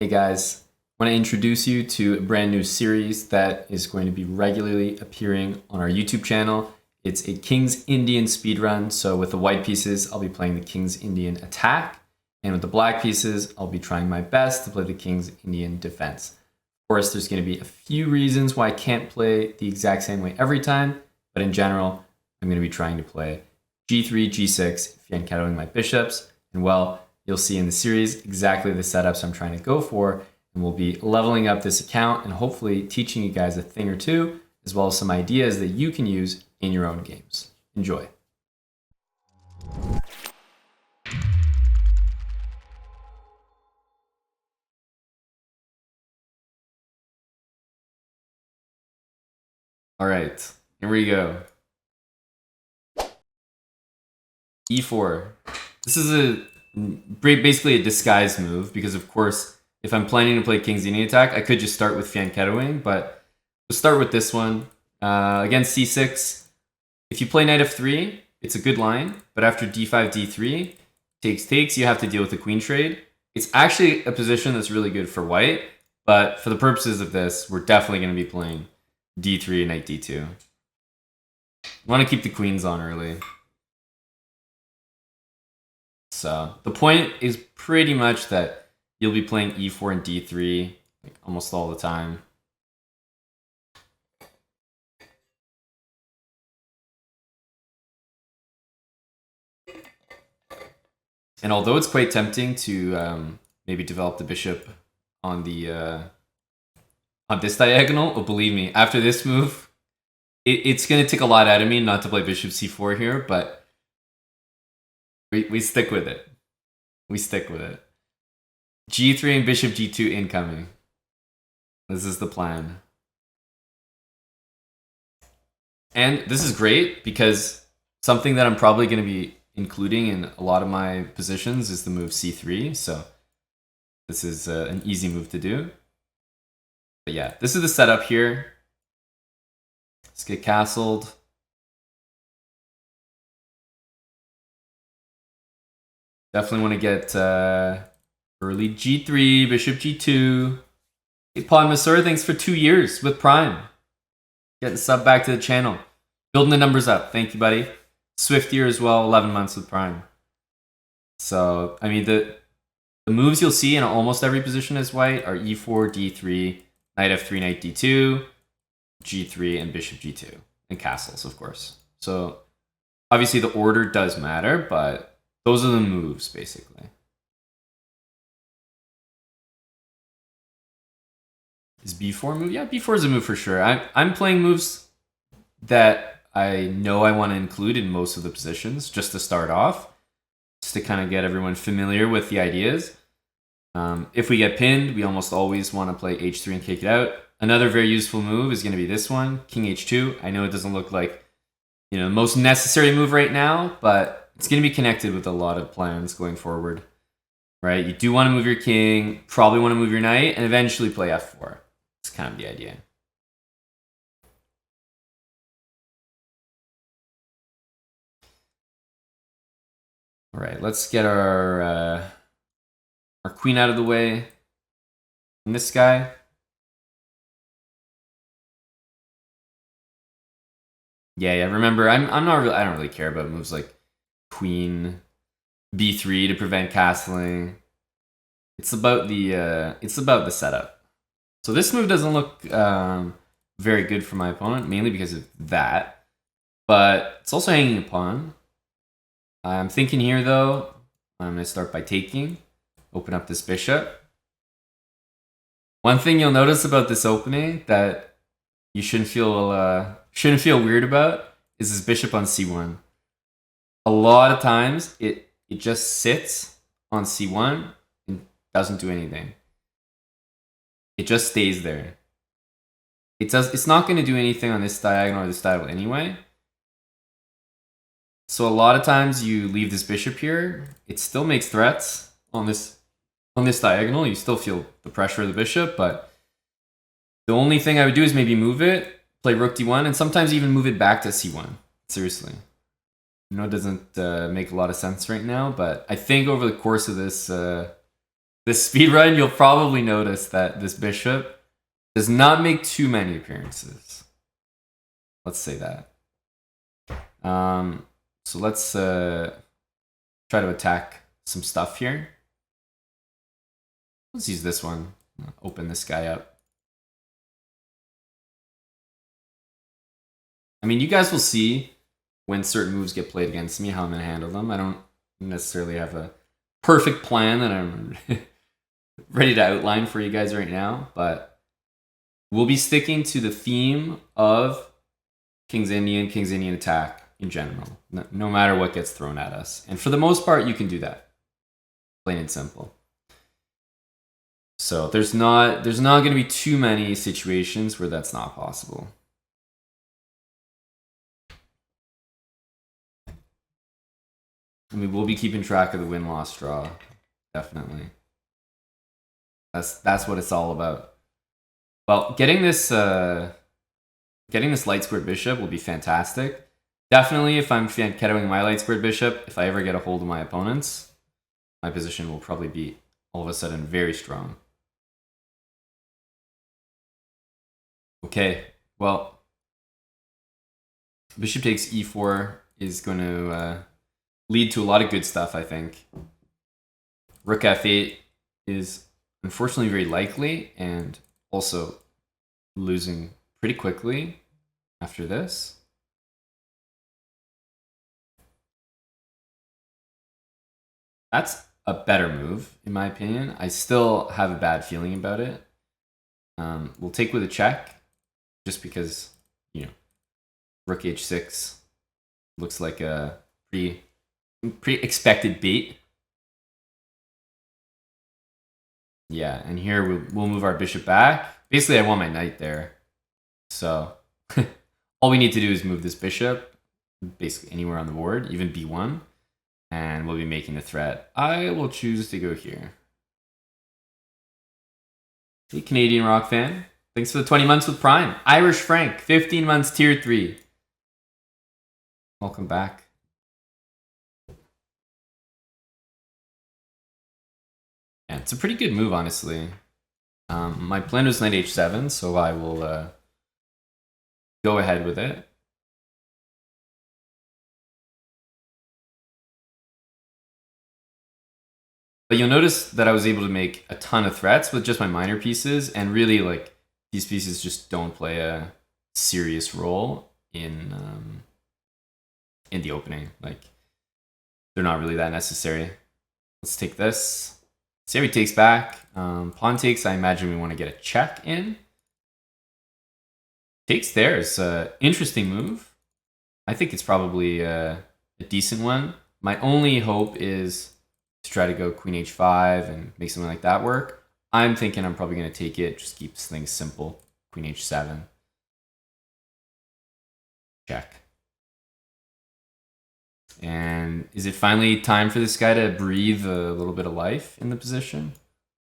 Hey guys, I want to introduce you to a brand new series that is going to be regularly appearing on our YouTube channel. It's a King's Indian speedrun. So with the white pieces, I'll be playing the King's Indian attack. And with the black pieces, I'll be trying my best to play the King's Indian defense. Of course, there's going to be a few reasons why I can't play the exact same way every time. But in general, I'm going to be trying to play G3, G6, fianchettoing my bishops. And well, you'll see in the series exactly the setups I'm trying to go for, and we'll be leveling up this account and hopefully teaching you guys a thing or two, as well as some ideas that you can use in your own games. Enjoy. All right, here we go. E4. This is basically a disguised move because, of course, if I'm planning to play King's Indian attack, I could just start with fianchettoing, but we'll start with this one. Against C6, if you play knight f3, it's a good line, but after d5, d3, takes, you have to deal with the queen trade. It's actually a position that's really good for white, but for the purposes of this, we're definitely going to be playing d3, knight d2. I want to keep the queens on early. So the point is pretty much that you'll be playing e4 and d3 like almost all the time. And although it's quite tempting to maybe develop the bishop on the on this diagonal, oh, believe me, after this move, it's going to take a lot out of me not to play bishop c4 here, but we stick with it. We stick with it. G3 and bishop g2 incoming. This is the plan. And this is great because something that I'm probably going to be including in a lot of my positions is the move c3. So this is an easy move to do. But yeah, this is the setup here. Let's get castled. Definitely want to get early g3, bishop g2. Hey, Pod Masur, thanks for 2 years with Prime. Getting sub back to the channel. Building the numbers up. Thank you, buddy. Swift year as well, 11 months with Prime. So, I mean, the moves you'll see in almost every position as white are e4, d3, knight f3, knight d2, g3, and bishop g2. And castles, of course. So, obviously the order does matter, but those are the moves, basically. Is b4 a move? Yeah, b4 is a move for sure. I'm playing moves that I know I want to include in most of the positions, just to start off, just to kind of get everyone familiar with the ideas. If we get pinned, we almost always want to play h3 and kick it out. Another very useful move is going to be this one, king h2. I know it doesn't look like, you know, the most necessary move right now, but it's going to be connected with a lot of plans going forward, right? You do want to move your king, probably want to move your knight, and eventually play f4. It's kind of the idea. All right, let's get our queen out of the way. And this guy. Yeah. Remember, I don't really care about moves like queen b3 to prevent castling. It's about the setup. So this move doesn't look very good for my opponent, mainly because of that. But it's also hanging a pawn. I'm thinking here, though, I'm going to start by taking. Open up this bishop. One thing you'll notice about this opening that you shouldn't feel weird about is this bishop on c1. A lot of times, it just sits on c1 and doesn't do anything. It just stays there. It's not going to do anything on this diagonal or this diagonal anyway. So a lot of times you leave this bishop here, it still makes threats on this diagonal. You still feel the pressure of the bishop, but the only thing I would do is maybe move it, play rook d1, and sometimes even move it back to c1. Seriously. I know it doesn't make a lot of sense right now, but I think over the course of this This speedrun, you'll probably notice that this bishop does not make too many appearances. Let's say that. So let's try to attack some stuff here. Let's use this one. Open this guy up. I mean, you guys will see when certain moves get played against me, how I'm going to handle them. I don't necessarily have a perfect plan that I'm ready to outline for you guys right now, but we'll be sticking to the theme of King's Indian attack in general, no matter what gets thrown at us. And for the most part, you can do that. Plain and simple. So there's not going to be too many situations where that's not possible. I mean, we'll be keeping track of the win-loss draw, definitely. That's what it's all about. Well, getting this light squared bishop will be fantastic. Definitely, if I'm ketoing my light squared bishop, if I ever get a hold of my opponents, my position will probably be all of a sudden very strong. Okay, well, bishop takes e4 is going to lead to a lot of good stuff, I think. Rook f8 is unfortunately very likely, and also losing pretty quickly after this. That's a better move, in my opinion. I still have a bad feeling about it. We'll take with a check, just because, you know, rook h6 looks like a pretty expected bait. Yeah, and here we'll move our bishop back. Basically, I want my knight there. So all we need to do is move this bishop basically anywhere on the board, even b1, and we'll be making a threat. I will choose to go here. Hey, Canadian rock fan. Thanks for the 20 months with Prime. Irish Frank, 15 months tier 3. Welcome back. Yeah, it's a pretty good move, honestly. My plan was knight h7, so I will go ahead with it. But you'll notice that I was able to make a ton of threats with just my minor pieces, and really, like, these pieces just don't play a serious role in the opening. Like, they're not really that necessary. Let's take this. See how he takes back. Pawn takes, I imagine we want to get a check in. Takes there is an interesting move. I think it's probably a decent one. My only hope is to try to go queen h5 and make something like that work. I'm thinking I'm probably going to take it, just keeps things simple. Queen h7. Check. And is it finally time for this guy to breathe a little bit of life in the position?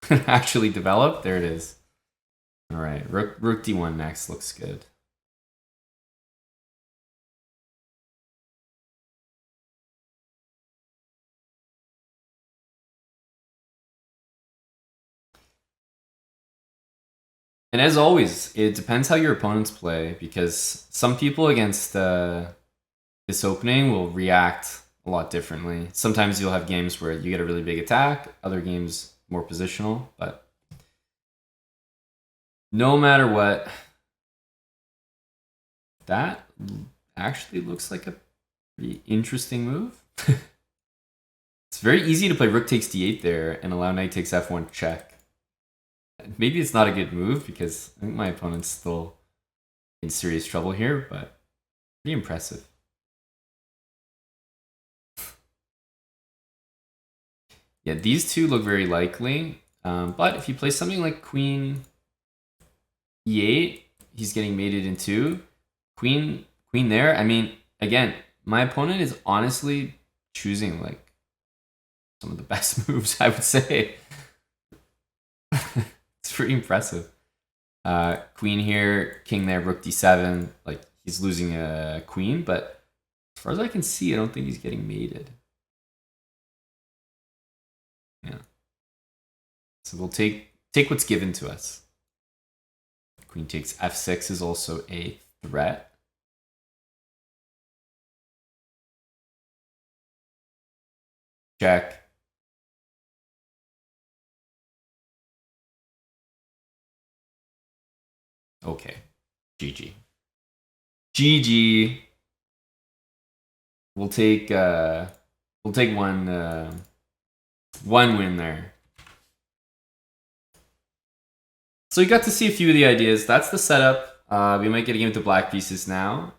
Actually develop? There it is. All right, rook d1 next. Looks good. And as always, it depends how your opponents play, because some people against this opening will react a lot differently. Sometimes you'll have games where you get a really big attack, other games more positional, but no matter what, that actually looks like a pretty interesting move. It's very easy to play rook takes d8 there and allow knight takes f1 check. Maybe it's not a good move because I think my opponent's still in serious trouble here, but pretty impressive. Yeah, these two look very likely, but if you play something like queen e8, he's getting mated in two. Queen there. I mean, again, my opponent is honestly choosing like some of the best moves, I would say. It's pretty impressive. Queen here, king there, rook d7. Like, he's losing a queen, but as far as I can see, I don't think he's getting mated. Yeah. So we'll take what's given to us. Queen takes f6 is also a threat. Check. Okay. GG. GG. We'll take one win there. So you got to see a few of the ideas. That's the setup. We might get a game with the black pieces now.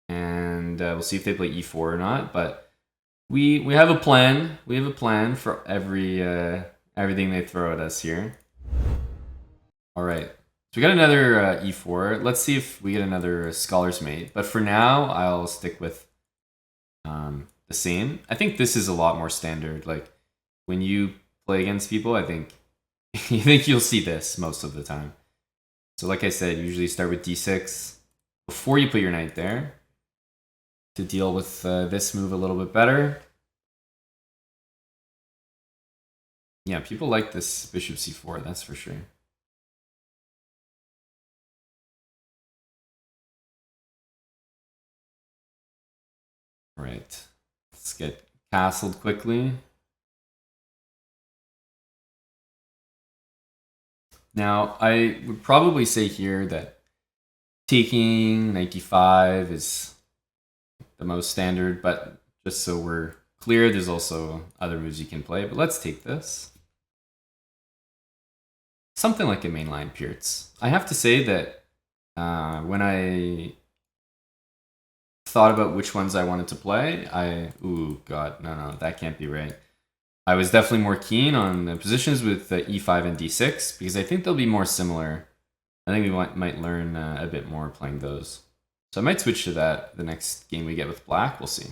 And we'll see if they play e4 or not. But we have a plan. We have a plan for everything they throw at us here. All right. So we got another e4. Let's see if we get another Scholar's Mate. But for now, I'll stick with the same. I think this is a lot more standard. Like when you play against people, I think you'll see this most of the time. So like I said, usually start with d6 before you put your knight there to deal with this move a little bit better. Yeah, people like this bishop c4, that's for sure. All right, let's get castled quickly. Now, I would probably say here that taking knight d5 is the most standard, but just so we're clear, there's also other moves you can play. But let's take this. Something like a mainline Pirtz. I have to say that when I thought about which ones I wanted to play, ooh, God, no, that can't be right. I was definitely more keen on the positions with e5 and d6 because I think they'll be more similar. I think we might learn a bit more playing those. So I might switch to that the next game we get with black. We'll see.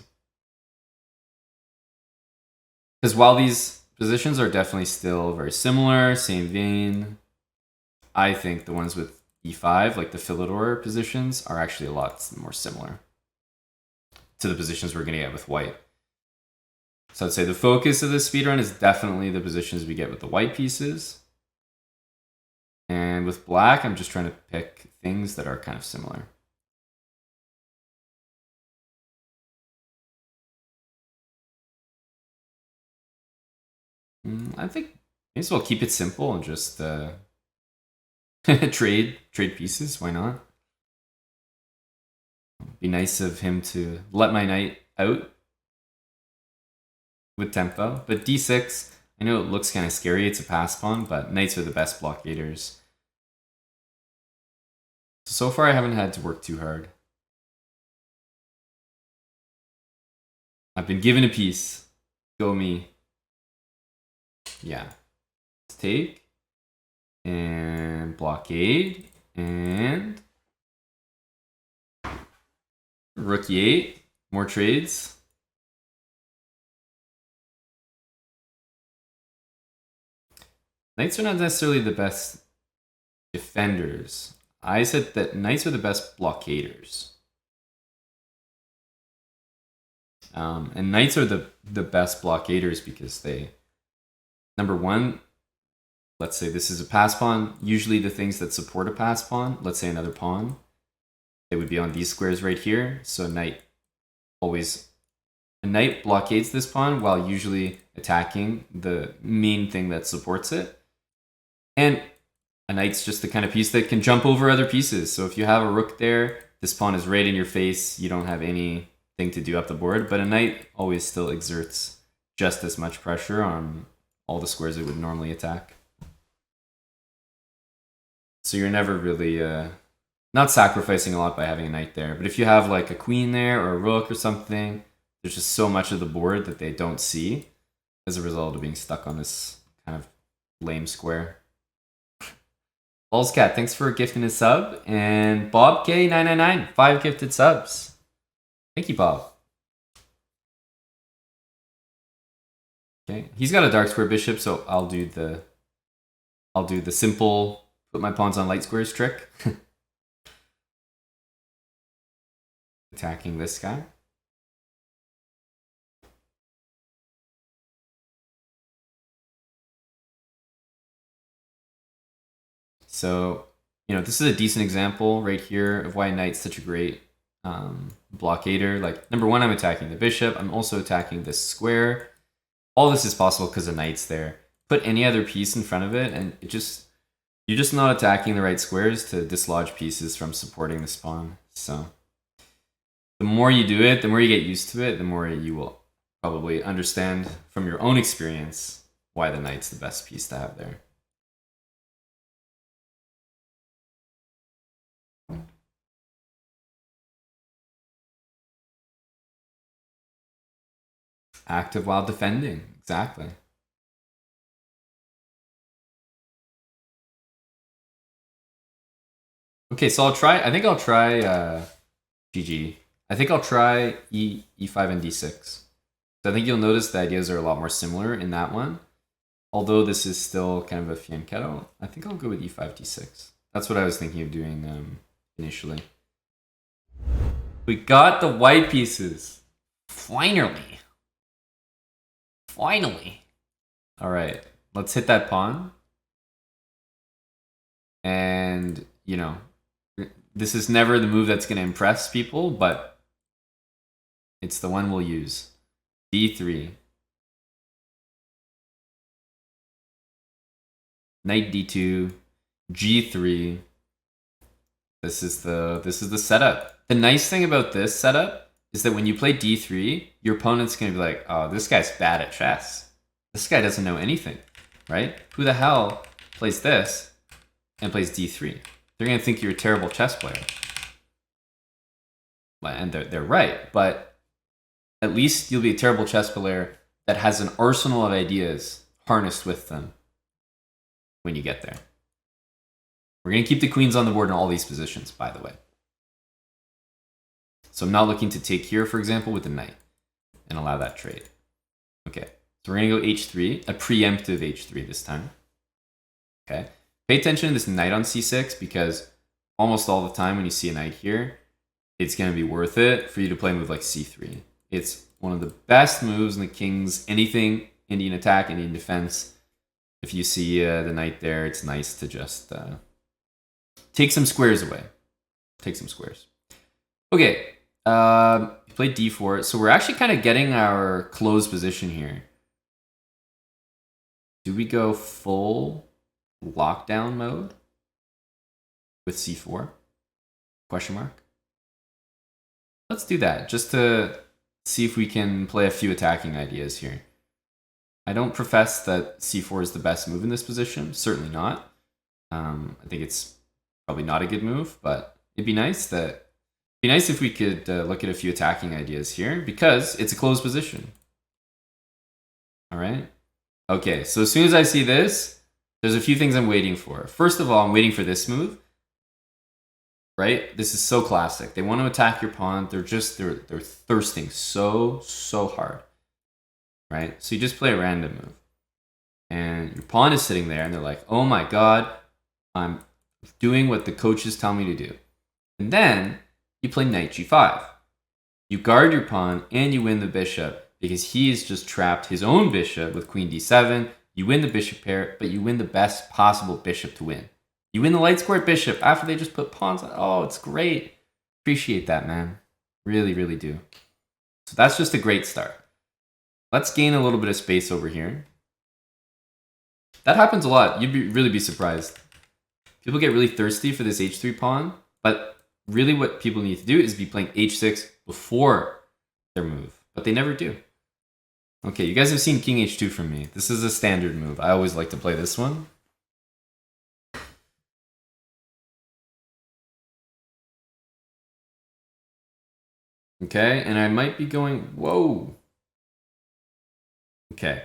Because while these positions are definitely still very similar, same vein, I think the ones with e5, like the Philidor positions, are actually a lot more similar to the positions we're going to get with white. So I'd say the focus of this speedrun is definitely the positions we get with the white pieces. And with black, I'm just trying to pick things that are kind of similar. I think may as well keep it simple and just trade pieces. Why not? It'd be nice of him to let my knight out with tempo. But d6, I know it looks kind of scary. It's a pass pawn, but knights are the best blockaders. So far, I haven't had to work too hard. I've been given a piece. Go me. Yeah. Let's take. And blockade. And rook e8. More trades. Knights are not necessarily the best defenders. I said that knights are the best blockaders. And knights are the best blockaders because they, number one, let's say this is a pass pawn. Usually the things that support a pass pawn, let's say another pawn, they would be on these squares right here. So a knight blockades this pawn while usually attacking the main thing that supports it. And a knight's just the kind of piece that can jump over other pieces. So if you have a rook there, this pawn is right in your face. You don't have anything to do up the board. But a knight always still exerts just as much pressure on all the squares it would normally attack. So you're never really not sacrificing a lot by having a knight there. But if you have like a queen there or a rook or something, there's just so much of the board that they don't see as a result of being stuck on this kind of lame square. Cat, thanks for gifting a sub. And Bob K999, 5 gifted subs. Thank you, Bob. Okay, he's got a dark square bishop, so I'll do the simple put my pawns on light squares trick. Attacking this guy. So, you know, this is a decent example right here of why knight's such a great blockader. Like, number one, I'm attacking the bishop. I'm also attacking this square. All this is possible because the knight's there. Put any other piece in front of it, and you're just not attacking the right squares to dislodge pieces from supporting the pawn. So the more you do it, the more you get used to it, the more you will probably understand from your own experience why the knight's the best piece to have there. Active while defending, exactly. Okay, so I think I'll try GG. I think I'll try E5 and D6. So I think you'll notice the ideas are a lot more similar in that one. Although this is still kind of a fianchetto, I think I'll go with E5, D6. That's what I was thinking of doing initially. We got the white pieces. Finally. Finally. All right, let's hit that pawn. And, you know, this is never the move that's going to impress people, but it's the one we'll use. D3. Knight D2. G3. This is the setup. The nice thing about this setup is that when you play D3, your opponent's going to be like, oh, this guy's bad at chess. This guy doesn't know anything, right? Who the hell plays this and plays D3? They're going to think you're a terrible chess player. And they're right, but at least you'll be a terrible chess player that has an arsenal of ideas harnessed with them when you get there. We're going to keep the queens on the board in all these positions, by the way. So I'm not looking to take here, for example, with the knight and allow that trade. Okay, so we're going to go H3, a preemptive H3 this time. Okay, pay attention to this knight on C6 because almost all the time when you see a knight here, it's going to be worth it for you to play a move like C3. It's one of the best moves in the king's anything, Indian attack, Indian defense. If you see the knight there, it's nice to just take some squares away. Take some squares. Okay, play D4. So we're actually kind of getting our closed position here. Do we go full lockdown mode with C4? Question mark. Let's do that just to see if we can play a few attacking ideas here. I don't profess that C4 is the best move in this position. Certainly not. I think it's probably not a good move, but it'd be nice if we could look at a few attacking ideas here because it's a closed position. All right. Okay, so as soon as I see this, there's a few things I'm waiting for. First of all, I'm waiting for this move. Right? This is so classic. They want to attack your pawn. They're thirsting so hard. Right? So you just play a random move. And your pawn is sitting there and they're like, oh my god, I'm doing what the coaches tell me to do. And then you play knight g5. You guard your pawn and you win the bishop because he's just trapped his own bishop with queen d7. You win the bishop pair, but you win the best possible bishop to win. You win the light squared bishop after they just put pawns on. Oh, it's great. Appreciate that, man. Really, really do. So that's just a great start. Let's gain a little bit of space over here. That happens a lot. You'd really be surprised. People get really thirsty for this h3 pawn, but really what people need to do is be playing h6 before their move, but they never do. Okay, you guys have seen king h2 from me. This is a standard move. I always like to play this one. Okay, and I might be going, whoa. Okay.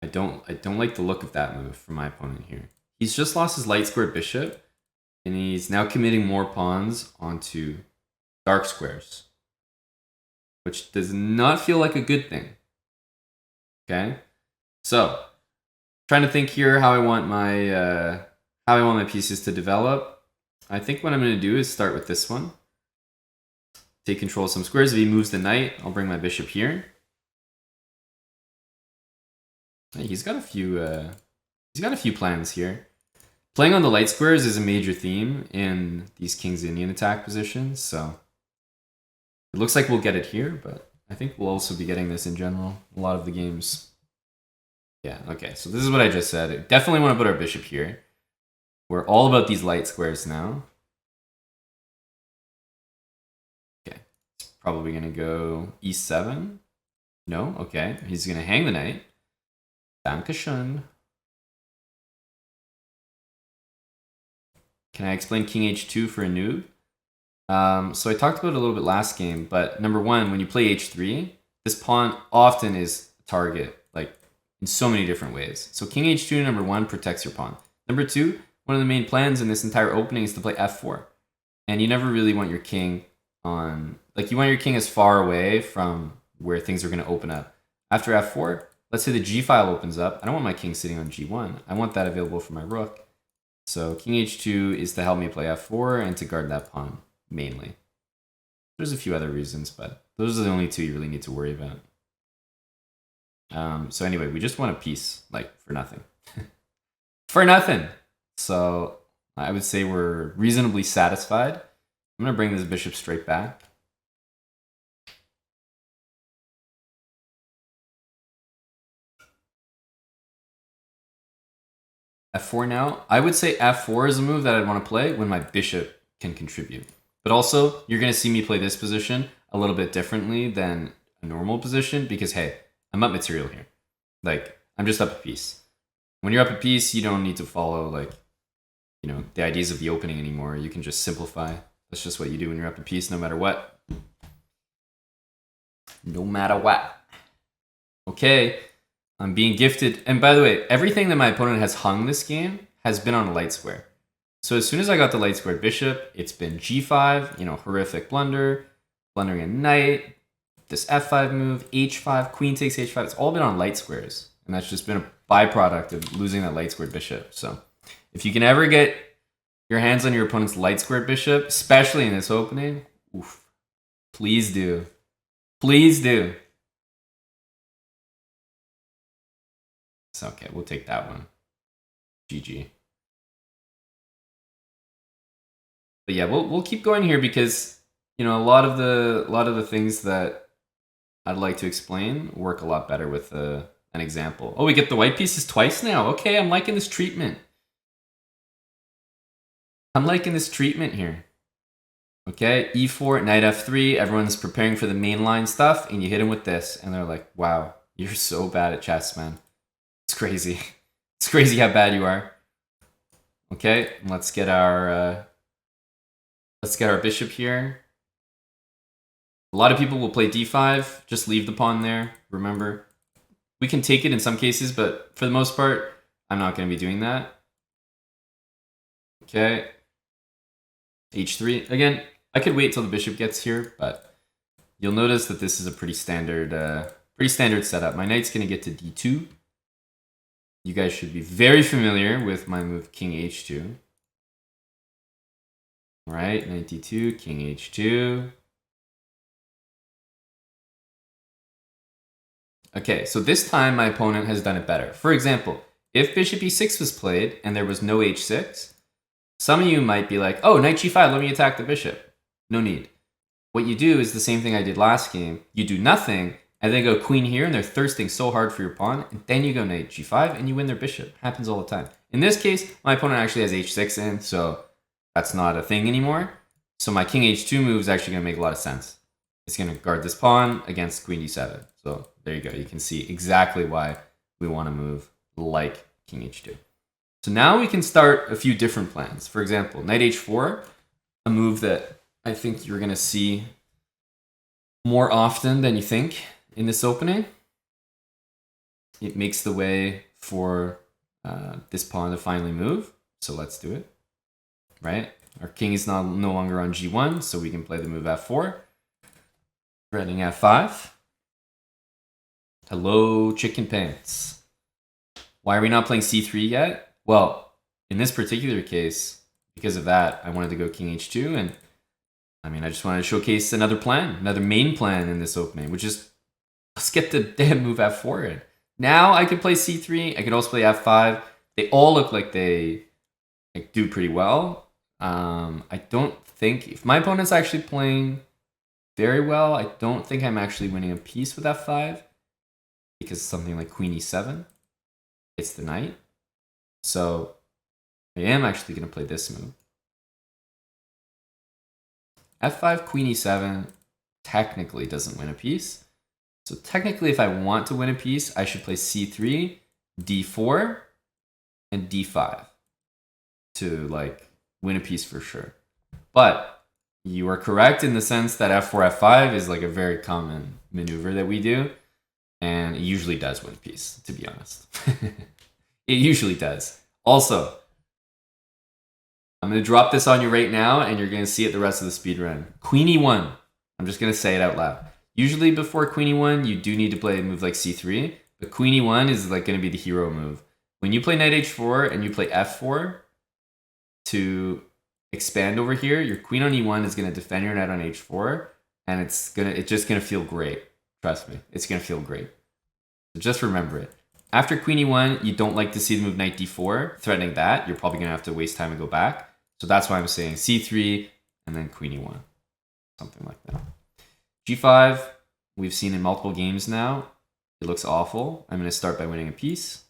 I don't like the look of that move from my opponent here. He's just lost his light square bishop, and he's now committing more pawns onto dark squares, which does not feel like a good thing. Okay, so trying to think here how I want my pieces to develop. I think what I'm going to do is start with this one. Take control of some squares. If he moves the knight, I'll bring my bishop here. Hey, he's got a few plans here. Playing on the light squares is a major theme in these King's Indian attack positions, so it looks like we'll get it here, but I think we'll also be getting this in general. A lot of the games. Yeah, okay, so this is what I just said. Definitely want to put our bishop here. We're all about these light squares now. Okay, it's probably going to go e7. No, okay, he's going to hang the knight. Dankeschön. Can I explain king h2 for a noob? So I talked about it a little bit last game, but number one, when you play h3, this pawn often is a target, like in so many different ways. So king h2, number one, protects your pawn. Number two, one of the main plans in this entire opening is to play f4. And you never really want your king on, like you want your king as far away from where things are going to open up. After f4, let's say the g file opens up. I don't want my king sitting on g1. I want that available for my rook. So king h2 is to help me play f4 and to guard that pawn, mainly. There's a few other reasons, but those are the only two you really need to worry about. So anyway, we just want a piece, like, for nothing. For nothing! So I would say we're reasonably satisfied. I'm going to bring this bishop straight back. f4 now. I would say f4 is a move that I'd want to play when my bishop can contribute. But also, you're going to see me play this position a little bit differently than a normal position because, hey, I'm up material here. Like, I'm just up a piece. When you're up a piece, you don't need to follow, like, you know, the ideas of the opening anymore. You can just simplify. That's just what you do when you're up a piece, no matter what. No matter what. Okay. I'm being gifted. And by the way, everything that my opponent has hung this game has been on a light square. So as soon as I got the light square bishop, it's been g5, you know, horrific blunder, blundering a knight, this f5 move, h5, queen takes h5. It's all been on light squares. And that's just been a byproduct of losing that light squared bishop. So if you can ever get your hands on your opponent's light squared bishop, especially in this opening, oof, please do. Please do. It's okay, we'll take that one. GG. But yeah, we'll keep going here because, you know, a lot of the things that I'd like to explain work a lot better with an example. Oh, we get the white pieces twice now. Okay, I'm liking this treatment. I'm liking this treatment here. Okay, e4, knight f3. Everyone's preparing for the mainline stuff, and you hit them with this, and they're like, "Wow, you're so bad at chess, man. It's crazy. It's crazy how bad you are." Okay, let's get our bishop here. A lot of people will play d5. Just leave the pawn there. Remember, we can take it in some cases, but for the most part, I'm not going to be doing that. Okay. h3. Again, I could wait till the bishop gets here, but you'll notice that this is a pretty standard setup. My knight's going to get to d2. You guys should be very familiar with my move king h2. All right, knight d2, king h2. Okay, so this time my opponent has done it better. For example, if bishop e6 was played and there was no h6, some of you might be like, oh, knight g5, let me attack the bishop. No need. What you do is the same thing I did last game. You do nothing, and then go queen here, and they're thirsting so hard for your pawn, and then you go knight g5, and you win their bishop. Happens all the time. In this case, my opponent actually has h6 in, so that's not a thing anymore. So my king h2 move is actually going to make a lot of sense. It's going to guard this pawn against queen d7. So there you go. You can see exactly why we want to move like king h2. So now we can start a few different plans. For example, knight h4, a move that I think you're going to see more often than you think in this opening. It makes the way for this pawn to finally move. So let's do it, right? Our king is no longer on g1, so we can play the move f4. Threading f5. Hello, chicken pants. Why are we not playing c3 yet? Well, in this particular case, because of that, I wanted to go king h2, and I mean, I just wanted to showcase another plan, another main plan in this opening, which is, let's get the damn move f4 in. Now I could play c3, I could also play f5. They all look like they do pretty well. I don't think if my opponent's actually playing very well, I don't think I'm actually winning a piece with f5 because something like queen e7 hits the knight. So I am actually going to play this move. f5, queen e7 technically doesn't win a piece. So technically, if I want to win a piece, I should play c3, d4, and d5 to like win a piece for sure. But you are correct in the sense that f4, f5 is like a very common maneuver that we do. And it usually does win a piece, to be honest. It usually does. Also, I'm going to drop this on you right now, and you're going to see it the rest of the speed run. Queen e1. I'm just going to say it out loud. Usually before queen e1, you do need to play a move like c3, but queen e1 is like going to be the hero move. When you play knight h4 and you play f4 to expand over here, your queen on e1 is going to defend your knight on h4, and it's just going to feel great. Trust me, it's going to feel great. So just remember it. After queen e1, you don't like to see the move knight d4, threatening that. You're probably going to have to waste time and go back. So that's why I'm saying c3 and then queen e1. Something like that. g5, we've seen in multiple games now. It looks awful. I'm going to start by winning a piece.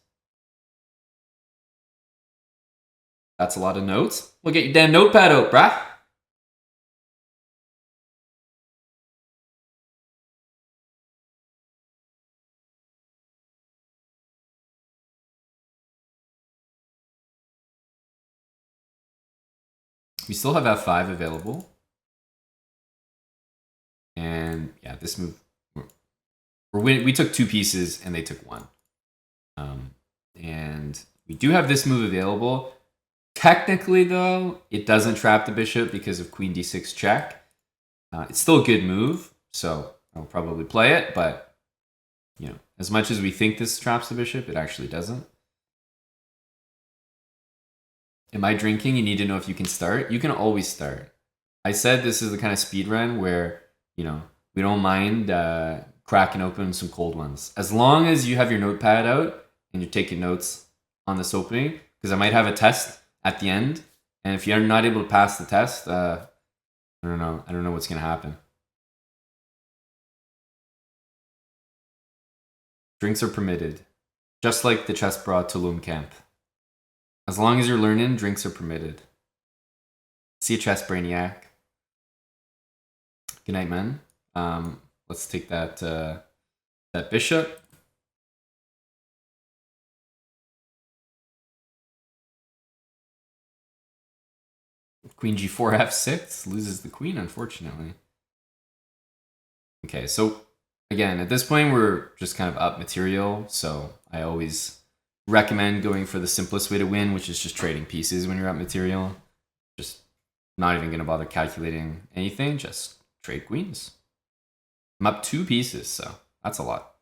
That's a lot of notes. Well, get your damn notepad out, brah. We still have f5 available. And yeah, this move, we took 2 pieces and they took 1. And we do have this move available. Technically, though, it doesn't trap the bishop because of queen d6 check. It's still a good move, so I'll probably play it. But you know, as much as we think this traps the bishop, it actually doesn't. Am I drinking? You need to know if you can start. You can always start. I said this is the kind of speed run where, you know, we don't mind cracking open some cold ones. As long as you have your notepad out and you're taking notes on this opening, because I might have a test at the end. And if you're not able to pass the test, I don't know. I don't know what's going to happen. Drinks are permitted. Just like the chessbrah Tulum camp. As long as you're learning, drinks are permitted. See you, chess brainiac. Good night, man. Let's take that that bishop. Queen g4 f6 loses the queen, unfortunately. Okay, so again, at this point, we're just kind of up material. So I always recommend going for the simplest way to win, which is just trading pieces when you're up material. Just not even going to bother calculating anything. Just trade queens. I'm up 2 pieces, so that's a lot.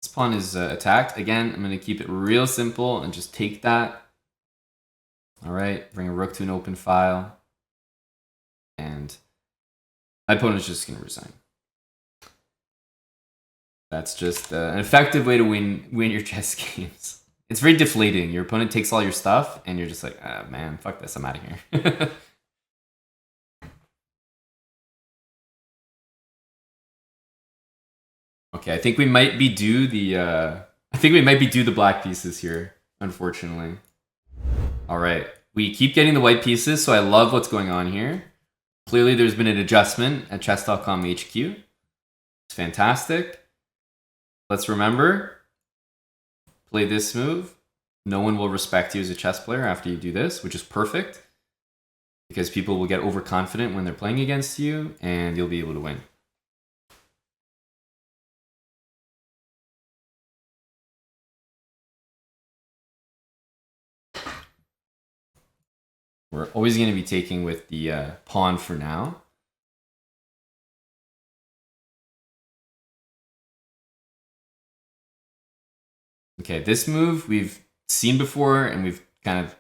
This pawn is attacked. Again, I'm going to keep it real simple and just take that. All right, bring a rook to an open file. And my opponent's just going to resign. That's just an effective way to win your chess games. It's very deflating. Your opponent takes all your stuff, and you're just like, ah, man, fuck this, I'm out of here. Okay, I think we might be due the black pieces here, unfortunately. All right, we keep getting the white pieces, so I love what's going on here. Clearly, there's been an adjustment at chess.com HQ. It's fantastic. Let's remember, play this move. No one will respect you as a chess player after you do this, which is perfect. Because people will get overconfident when they're playing against you, and you'll be able to win. We're always going to be taking with the pawn for now. Okay, this move we've seen before and we've kind of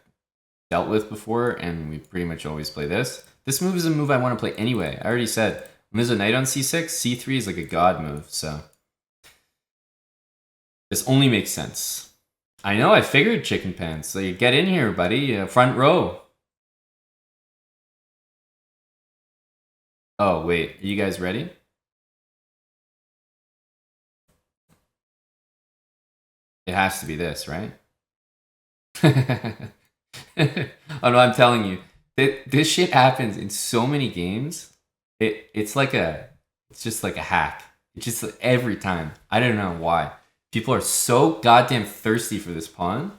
dealt with before, and we pretty much always play this. This move is a move I want to play anyway. I already said, when there's a knight on c6, c3 is like a god move, so this only makes sense. I know, I figured, chicken pants. So you get in here, buddy. Front row. Oh, wait. Are you guys ready? It has to be this, right? Oh no, I'm telling you. This shit happens in so many games. It's just like a hack. It's just like every time. I don't know why. People are so goddamn thirsty for this pawn.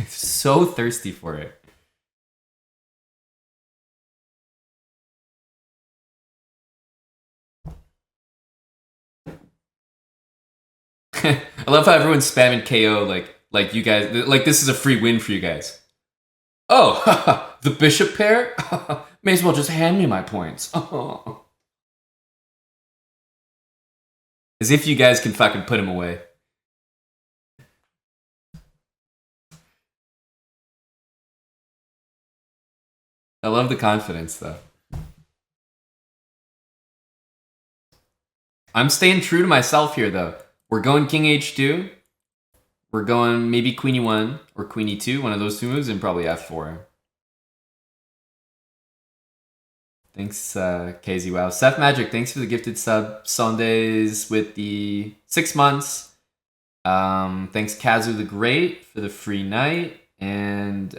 So thirsty for it. I love how everyone's spamming KO like you guys, like this is a free win for you guys. Oh, the bishop pair? May as well just hand me my points. As if you guys can fucking put him away. I love the confidence, though. I'm staying true to myself here, though. We're going king h2. We're going maybe queen e1 or queen e2, one of those two moves, and probably f4. Thanks, KZ. Wow. Seth Magic, thanks for the gifted sub. Sundays with the 6 months. Thanks, Kazu the Great, for the free night. And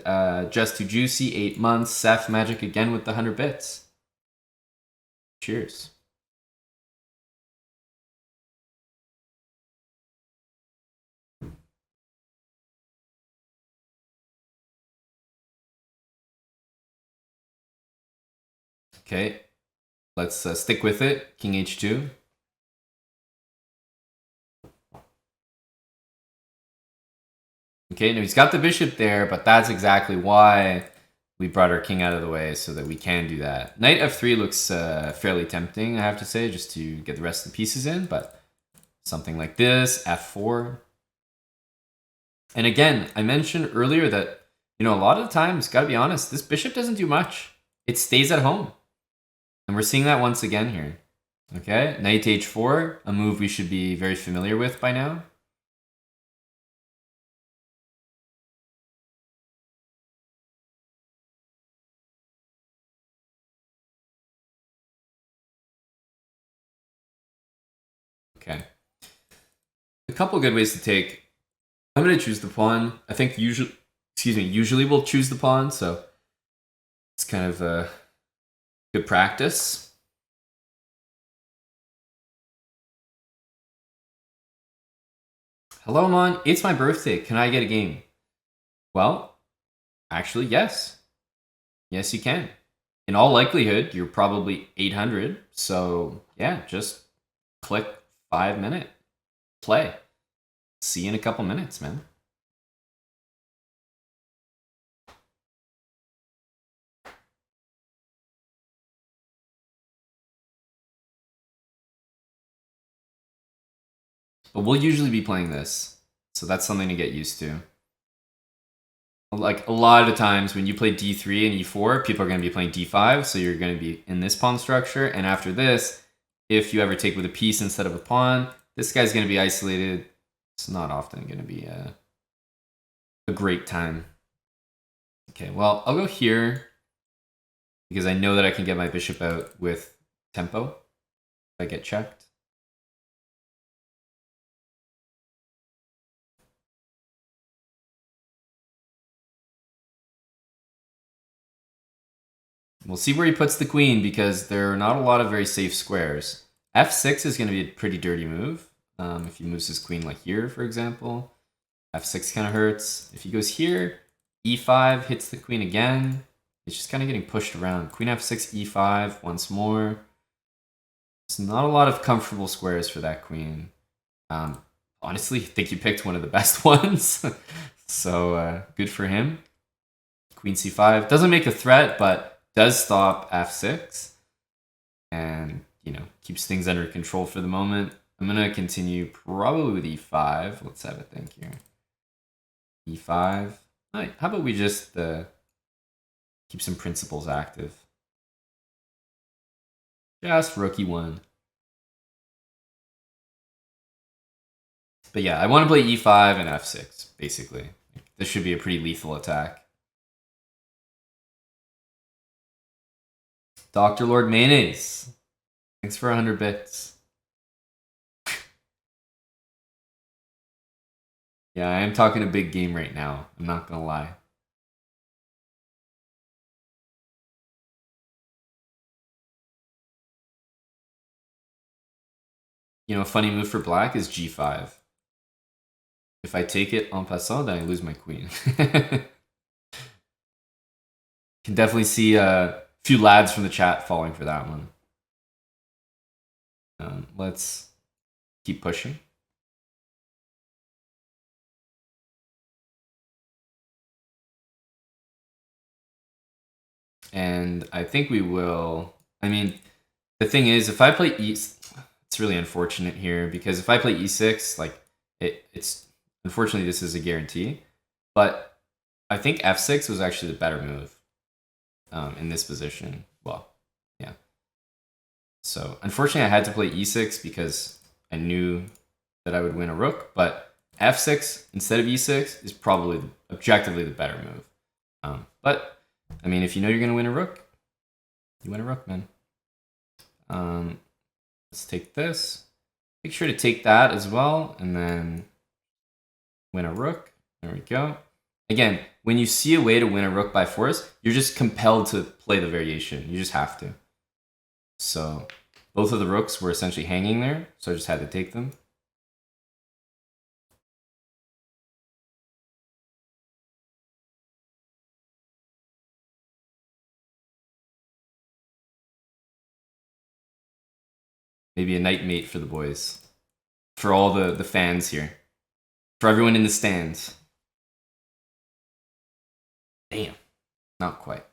Just Too Juicy, 8 months. Seth Magic again with the 100 bits. Cheers. Okay, let's stick with it. King h2. Okay, now he's got the bishop there, but that's exactly why we brought our king out of the way, so that we can do that. Knight f3 looks fairly tempting, I have to say, just to get the rest of the pieces in, but something like this, f4. And again, I mentioned earlier that, you know, a lot of the times, gotta be honest, this bishop doesn't do much. It stays at home. And we're seeing that once again here. Okay, knight to h4, a move we should be very familiar with by now. Okay. A couple good ways to take. I'm going to choose the pawn. I think usually we'll choose the pawn, so it's kind of a good practice. Hello, Mon. It's my birthday. Can I get a game? Well, actually, yes. Yes, you can. In all likelihood, you're probably 800. So, yeah, just click 5-minute play. See you in a couple minutes, man. But we'll usually be playing this, so that's something to get used to. Like, a lot of the times when you play d3 and e4, people are going to be playing d5, so you're going to be in this pawn structure, and after this, if you ever take with a piece instead of a pawn, this guy's going to be isolated. It's not often going to be a great time. Okay, well, I'll go here, because I know that I can get my bishop out with tempo if I get checked. We'll see where he puts the queen, because there are not a lot of very safe squares. f6 is going to be a pretty dirty move. If he moves his queen like here, for example, f6 kind of hurts. If he goes here, e5 hits the queen again. It's just kind of getting pushed around. Queen f6, e5 once more. It's not a lot of comfortable squares for that queen. Honestly, I think you picked one of the best ones. So good for him. Queen c5 doesn't make a threat, but does stop f6 and, you know, keeps things under control for the moment. I'm going to continue probably with e5. Let's have a think here. e5. All right, how about we just keep some principles active? Just rook e1. But yeah, I want to play e5 and f6, basically. This should be a pretty lethal attack. Dr. Lord Mayonnaise. Thanks for 100 bits. Yeah, I am talking a big game right now. I'm not gonna lie. You know, a funny move for black is g5. If I take it en passant, then I lose my queen. Can definitely see a few lads from the chat falling for that one. Let's keep pushing. And I think we will... I mean, the thing is, if I play it's really unfortunate here, because if I play e6, like, it's... Unfortunately, this is a guarantee. But I think f6 was actually the better move in this position. Well, yeah. So, unfortunately, I had to play e6 because I knew that I would win a rook, but f6 instead of e6 is probably objectively the better move. But, I mean, if you know you're going to win a rook, you win a rook, man. Let's take this. Make sure to take that as well, and then win a rook. There we go. Again, when you see a way to win a rook by force, you're just compelled to play the variation. You just have to. So both of the rooks were essentially hanging there, so I just had to take them. Maybe a knight mate for the boys. For all the fans here. For everyone in the stands. Damn. Not quite.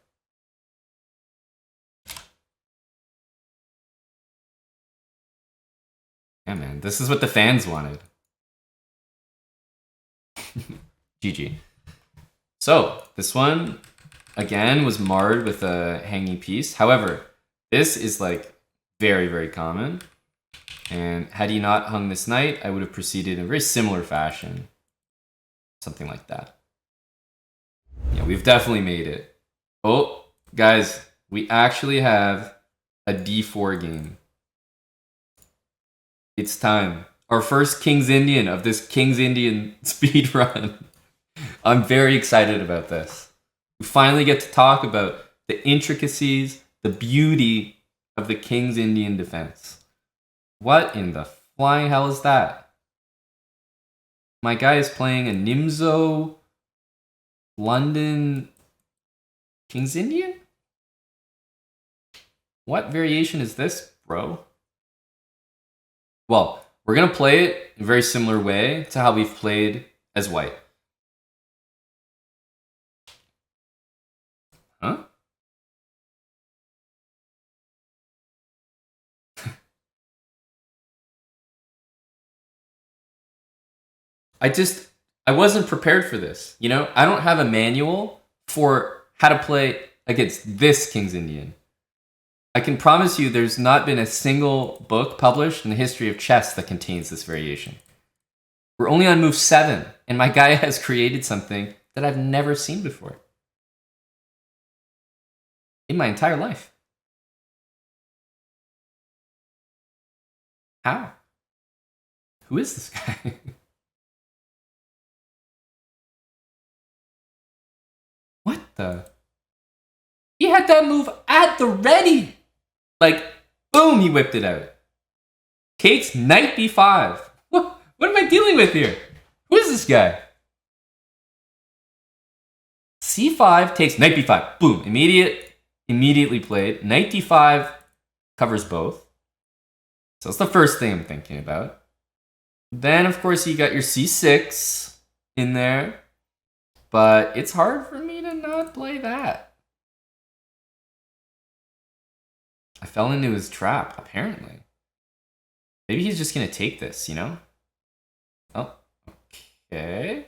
Yeah, man. This is what the fans wanted. GG. So, this one, again, was marred with a hanging piece. However, this is like very, very common. And had he not hung this knight, I would have proceeded in a very similar fashion. Something like that. Yeah, we've definitely made it. Oh, guys, we actually have a d4 game. It's time. Our first King's Indian of this King's Indian speed run. I'm very excited about this. We finally get to talk about the intricacies, the beauty of the King's Indian defense. What in the flying hell is that? My guy is playing a Nimzo London King's Indian? What variation is this, bro? Well, we're going to play it in a very similar way to how we've played as white. Huh? I wasn't prepared for this. You know, I don't have a manual for how to play against this King's Indian. I can promise you there's not been a single book published in the history of chess that contains this variation. We're only on move 7, and my guy has created something that I've never seen before. In my entire life. How? Who is this guy? What the? He had that move at the ready! Like, boom, he whipped it out. Takes knight b5. What am I dealing with here? Who is this guy? c5 takes knight b5. Boom, immediately played. Knight d5 covers both. So that's the first thing I'm thinking about. Then, of course, you got your c6 in there. But it's hard for me to not play that. I fell into his trap, apparently. Maybe he's just gonna take this, you know? Oh, okay.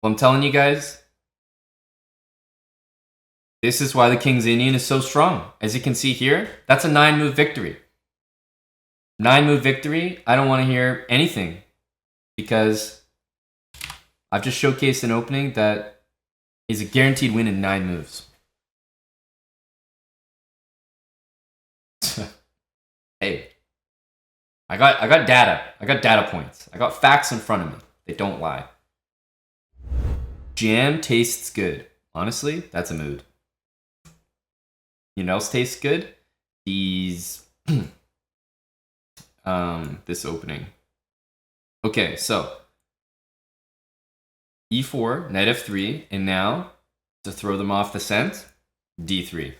Well, I'm telling you guys, this is why the King's Indian is so strong. As you can see here, that's a 9-move victory. 9-move victory, I don't want to hear anything because I've just showcased an opening that is a guaranteed win in 9 moves. Hey, I got data. I got data points. I got facts in front of me. They don't lie. Jam tastes good. Honestly, that's a mood. You know what else tastes good? These this opening. Okay, so e4, knight f3, and now to throw them off the scent, d3.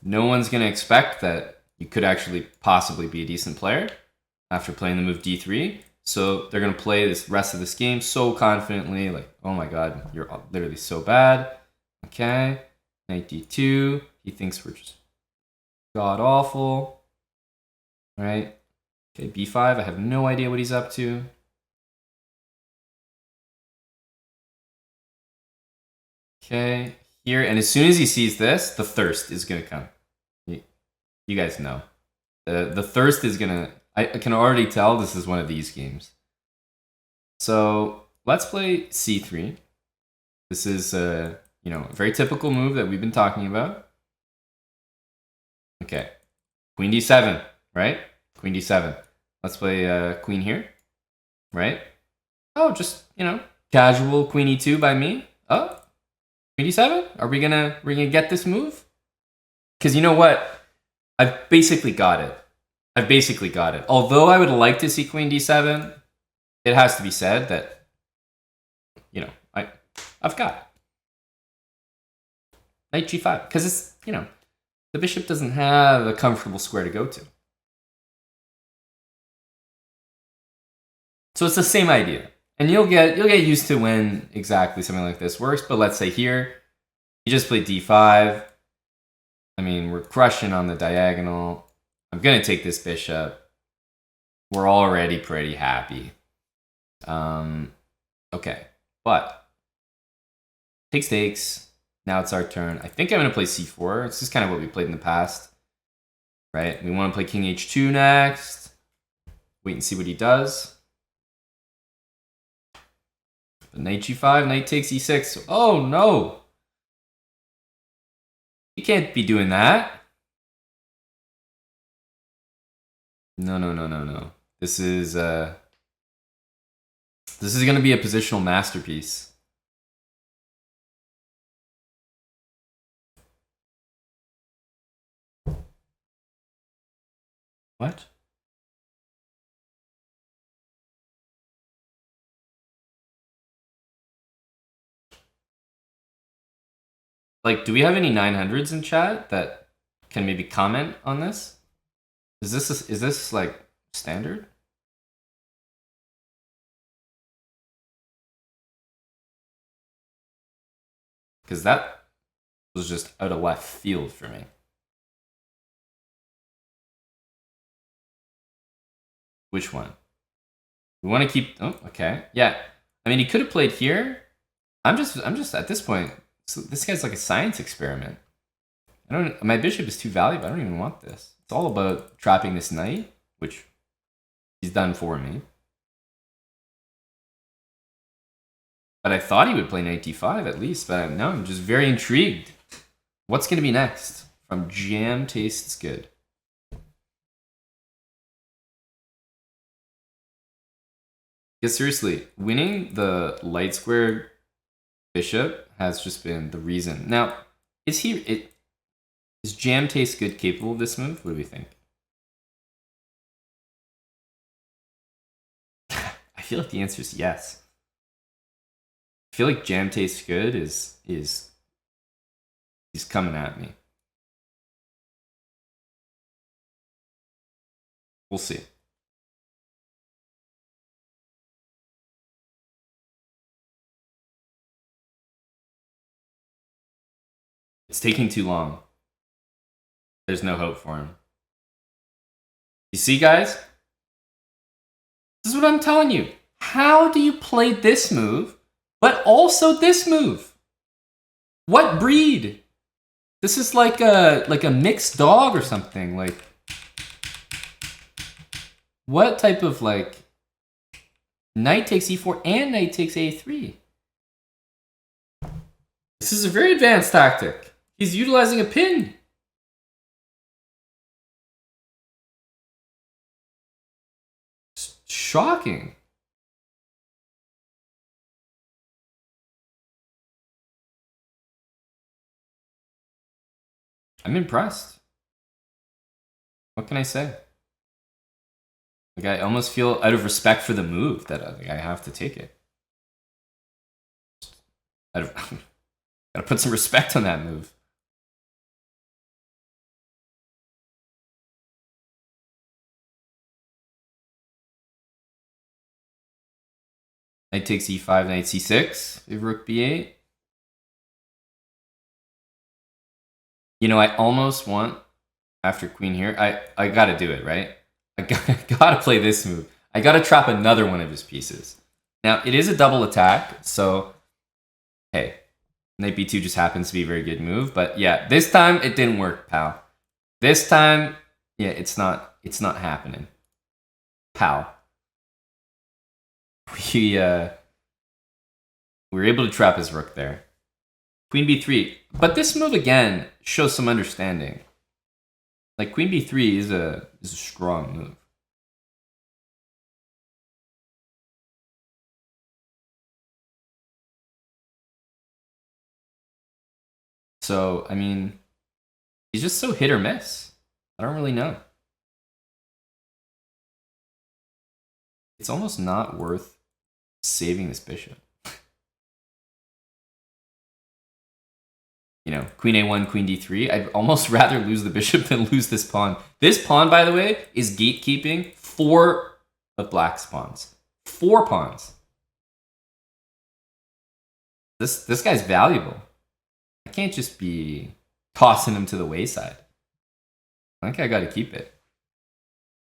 No one's gonna expect that you could actually possibly be a decent player after playing the move d3. So they're gonna play this rest of this game so confidently, like, oh my god, you're literally so bad. Okay, knight d2. He thinks we're just god awful. All right. Okay, b5. I have no idea what he's up to. Okay, here, and as soon as he sees this, the thirst is gonna come. You guys know. The thirst is gonna, I can already tell this is one of these games. So let's play c3. This is a very typical move that we've been talking about. Okay, queen d7, right? Queen d7. Let's play queen here, right? Oh, just casual queen e2 by me. Oh, queen d7. Are we gonna get this move? Because you know what? I've basically got it. Although I would like to see queen d7, it has to be said that, I've got it. Knight g5, because it's, the bishop doesn't have a comfortable square to go to. So it's the same idea. And you'll get used to when exactly something like this works, but let's say here, you just play d5. I mean, we're crushing on the diagonal. I'm going to take this bishop. We're already pretty happy. Okay, but takes. Now it's our turn. I think I'm going to play c4. It's just kind of what we played in the past, right? We want to play king h2 next. Wait and see what he does. But knight g5, knight takes e6. Oh, no. You can't be doing that. No. This is going to be a positional masterpiece. What? Like, do we have any 900s in chat that can maybe comment on this? Is this like standard? Because that was just out of left field for me. Which one? We want to keep. Oh, okay. Yeah. I mean, he could have played here. I'm just at this point. So this guy's like a science experiment. My bishop is too valuable. I don't even want this. It's all about trapping this knight, which he's done for me. But I thought he would play knight d5 at least. But no, I'm just very intrigued. What's going to be next from Jam Tastes Good? Yeah, seriously, winning the light square bishop has just been the reason. Now, is Jam Taste Good capable of this move? What do we think? I feel like the answer is yes. I feel like Jam Tastes Good is he's coming at me. We'll see. It's taking too long. There's no hope for him. You see, guys? This is what I'm telling you. How do you play this move, but also this move? What breed? This is like a mixed dog or something. Like, what type of like knight takes e4 and knight takes a3? This is a very advanced tactic. He's utilizing a pin. It's shocking. I'm impressed. What can I say? Like, I almost feel out of respect for the move that I have to take it. Gotta put some respect on that move. Knight takes e5, knight c6, rook b8. You know, I almost want, after queen here, I gotta do it, right? I gotta play this move. I gotta trap another one of his pieces. Now, it is a double attack, so, hey, knight b2 just happens to be a very good move, but yeah, this time it didn't work, pal. This time, yeah, it's not happening. Pal. We were able to trap his rook there. Queen b3. But this move, again, shows some understanding. Like, queen b3 is a strong move. So, I mean, he's just so hit or miss. I don't really know. It's almost not worth saving this bishop. You know, queen a1, queen d3. I'd almost rather lose the bishop than lose this pawn. This pawn, by the way, is gatekeeping 4 of black's pawns. 4 pawns. This guy's valuable. I can't just be tossing him to the wayside. I think I gotta keep it.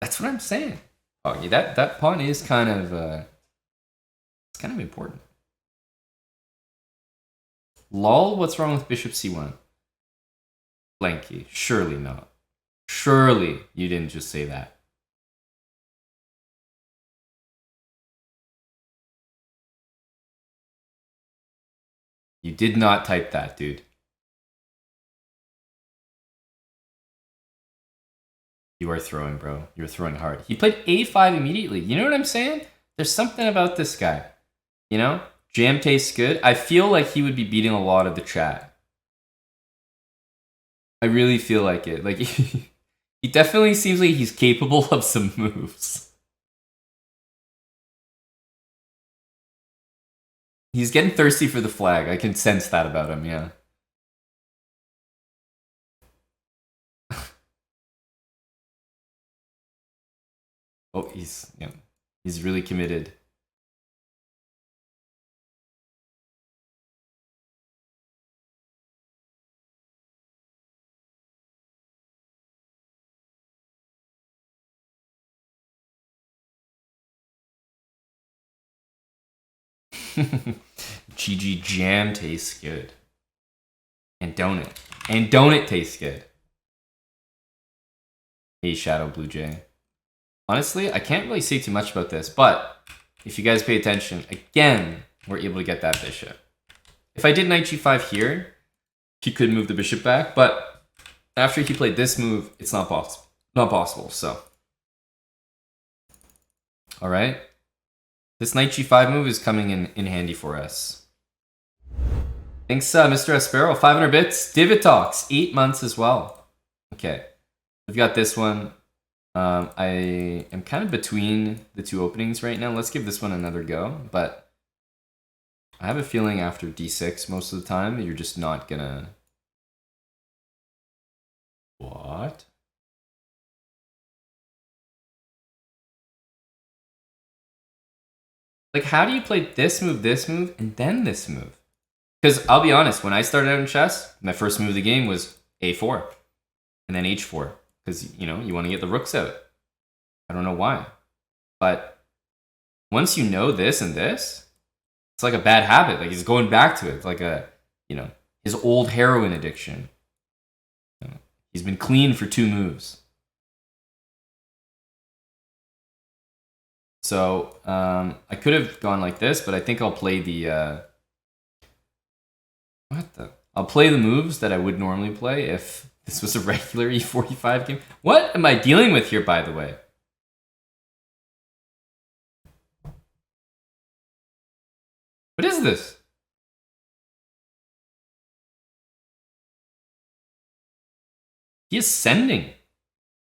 That's what I'm saying. Oh, yeah, that pawn is kind of it's kind of important. Lol, what's wrong with bishop c1? Blanky, surely not. Surely you didn't just say that. You did not type that, dude. You are throwing, bro. You're throwing hard. He played a5 immediately. You know what I'm saying? There's something about this guy. You know? Jam tastes good. I feel like he would be beating a lot of the chat. I really feel like it. Like, he definitely seems like he's capable of some moves. He's getting thirsty for the flag. I can sense that about him, yeah. Oh, he's really committed. GG jam tastes good. And don't it? And don't it taste good? Hey, Shadow Blue Jay. Honestly, I can't really say too much about this, but if you guys pay attention, again, we're able to get that bishop. If I did knight g5 here, he could move the bishop back, but after he played this move, it's not possible. Not possible, so. All right. This knight g5 move is coming in handy for us. Thanks, Mr. Espero. 500 bits. Divot Talks, 8 months as well. Okay. We've got this one. I am kind of between the 2 openings right now. Let's give this one another go. But I have a feeling after d6 most of the time, you're just not gonna... What? Like, how do you play this move, and then this move? Because I'll be honest, when I started out in chess, my first move of the game was a4 and then h4 because you want to get the rooks out. I don't know why, but once you know this and this, it's like a bad habit. Like he's going back to it. It's like his old heroin addiction. He's been clean for 2 moves. So I could have gone like this, but I think I'll play the I'll play the moves that I would normally play if this was a regular E45 game. What am I dealing with here, by the way? What is this? He is sending.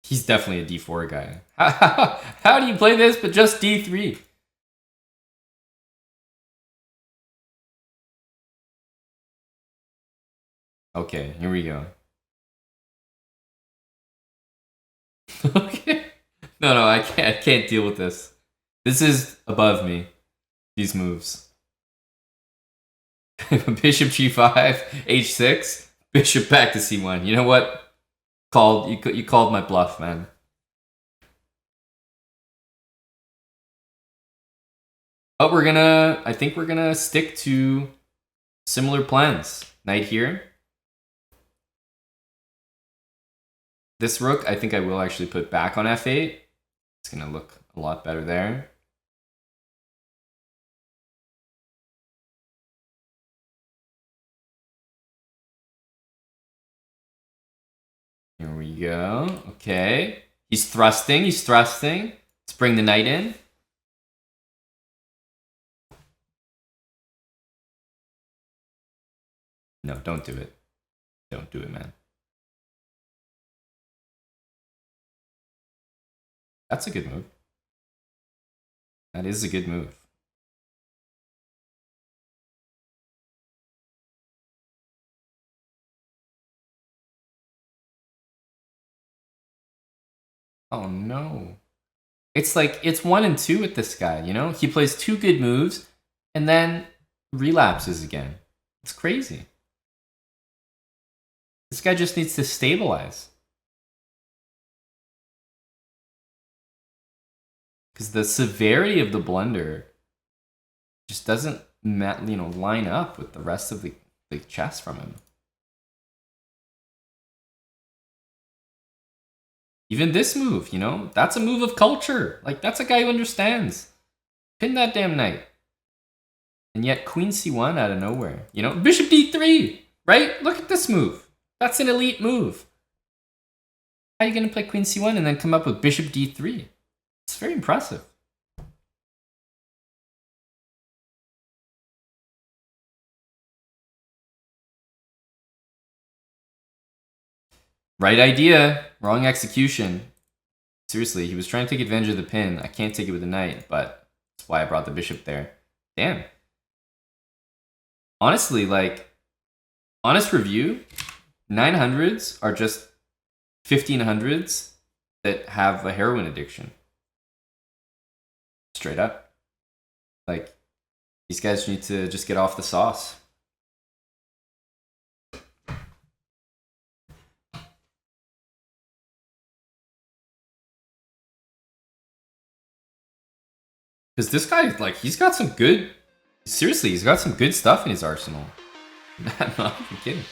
He's definitely a D4 guy. How do you play this but just D3? Okay, here we go. Okay. No, I can't deal with this. This is above me. These moves. Bishop G5, H6, Bishop back to C1. You know what? You called my bluff, man. But I think we're gonna stick to similar plans. Knight here. This rook, I think I will actually put back on F8. It's gonna look a lot better there. Here we go. Okay. He's thrusting. Let's bring the knight in. No, don't do it. Don't do it, man. That's a good move. That is a good move. Oh no. It's like, it's 1 and 2 with this guy, He plays 2 good moves and then relapses again. It's crazy. This guy just needs to stabilize. Because the severity of the blunder just doesn't line up with the rest of the chess from him. Even this move, that's a move of culture. Like, that's a guy who understands. Pin that damn knight. And yet, Queen C1 out of nowhere. Bishop D3, right? Look at this move. That's an elite move. How are you going to play Queen C1 and then come up with Bishop D3? It's very impressive. Right idea, wrong execution. Seriously, he was trying to take advantage of the pin. I can't take it with the knight, but that's why I brought the bishop there. Damn. Honestly, honest review, 900s are just 1500s that have a heroin addiction. Straight up. These guys need to just get off the sauce. Because this guy, he's got some good... Seriously, he's got some good stuff in his arsenal. I'm not even kidding.